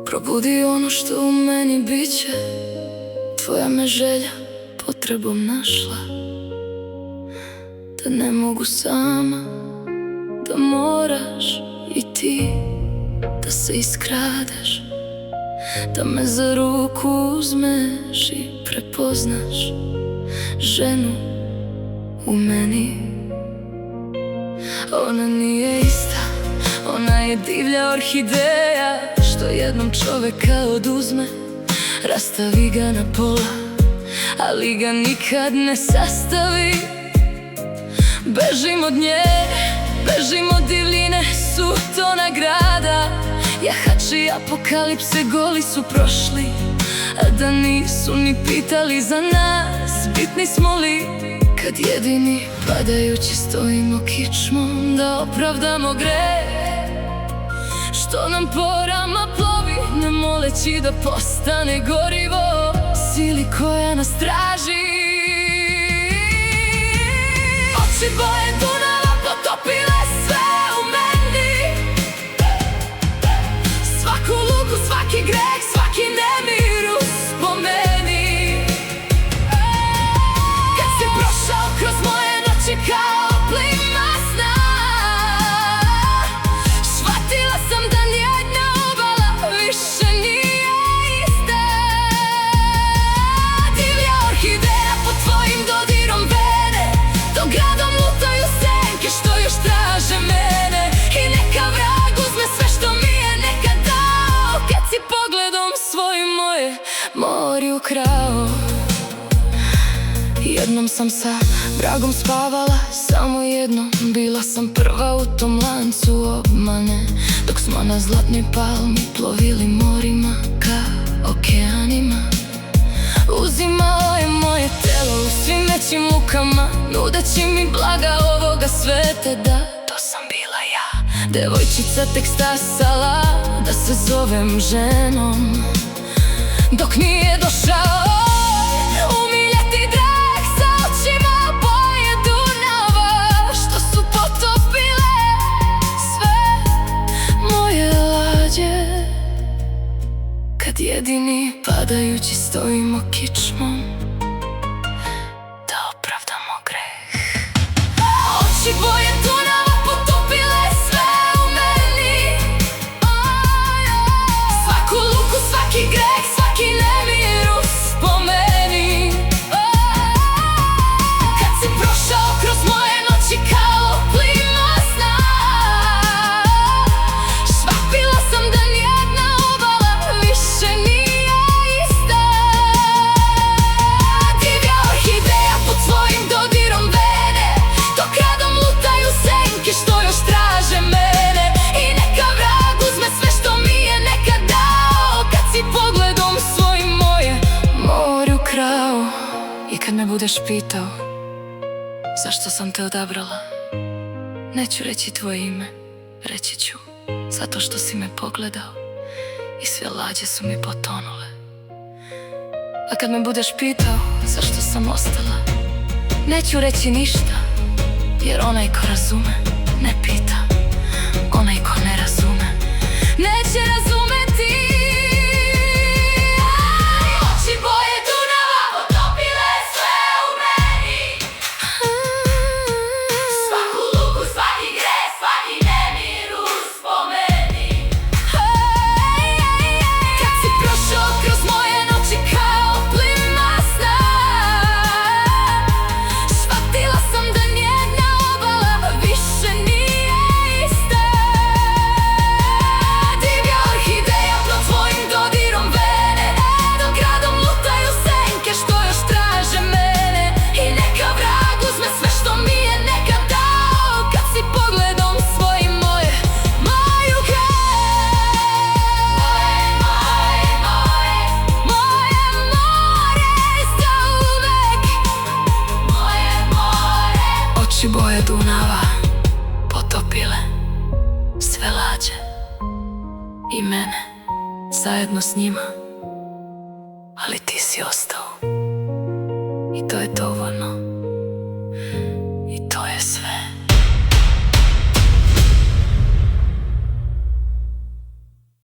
Probudi ono što u meni biće, tvoja me želja potrebom našla. Da ne mogu sama, da moraš i ti da se iskradeš, da me za ruku uzmeš i prepoznaš ženu u meni. Ona nije ista, ona je divlja orhideja što jednom čoveka oduzme, rastavi ga na pola, ali ga nikad ne sastavi. Bežim od nje, bežim od divljine, sutona grada. Jahači i apokalipse goli su prošli, a da nisu ni pitali za nas, bitni smo li kad jedini padajući stojimo kičmom da opravdamo greh što nam po rama plovi, ne moleći da postane gorivo sili koja nas traži. Oči boje Dunava potopile sve u meni, svaku luku, svaki greh, svaki nemir uspomeni. Kad si prošao kroz moje noći kao plima sna, shvatila sam da nijedna obala više nije ista. Divlja orhideja pod tvojim dodirom vene, dok gradom lutaju senke što još traže mene. I neka vrag uzme sve što mi je nekad dao, kad si pogledom svojim moje mori ukrao. Jednom sam sa vragom spavala, samo jednom, bila sam prva u tom lancu obmane. Dok smo na zlatnoj palmi plovili morima ka okeanima, uzimao je moje telo u svim većim mukama, nudeći mi blaga ovoga sveta. Da, to sam bila ja, devojčica tek stasala da se zovem ženom, dok nije došao umiljati drag sa očima boje Dunava što su potopile sve moje lađe. Kad jedini padajući stojimo kičmom da opravdamo greh. Oči boje Dunava potopile sve u meni, svaku luku, svaki greh, svaki nemir uspomeni. Kad si prošao kroz moje noći kao plima sna, shvatila sam da nijedna obala više nije ista. Divlja orhideja pod svojim dodirom vene, dok radom lutaju senke što još traže mene. I neka vrag uzme sve što mi je nekad dao, kad si pogledom svojim moje mori ukrao. I kad me budeš pitao zašto sam te odabrala, neću reći tvoje ime, reći ću zato što si me pogledao i sve lađe su mi potonule. A kad me budeš pitao zašto sam ostala, neću reći ništa, jer onaj ko razume ne pita, onaj ko ne razume neće razumeti. Oči boje Dunava potopile sve u meni, svaku luku, svaki greh, svaki nemir uspomeni. Kad si prošao kroz moje noći kao plima sna, shvatila sam da nijedna obala više nije ista. Divlja orhideja pod tvojim dodirom vene, dok gradom lutaju senke što još traže mene. I neka vrag uzme sve što mi je nekad dao, kad si pogledom svojim moje ukrao. Moje more zauvek, moje more. Oči boje Dunava potopile sve lađe i mene zajedno s njima, ali ti si ostao i to je dovoljno.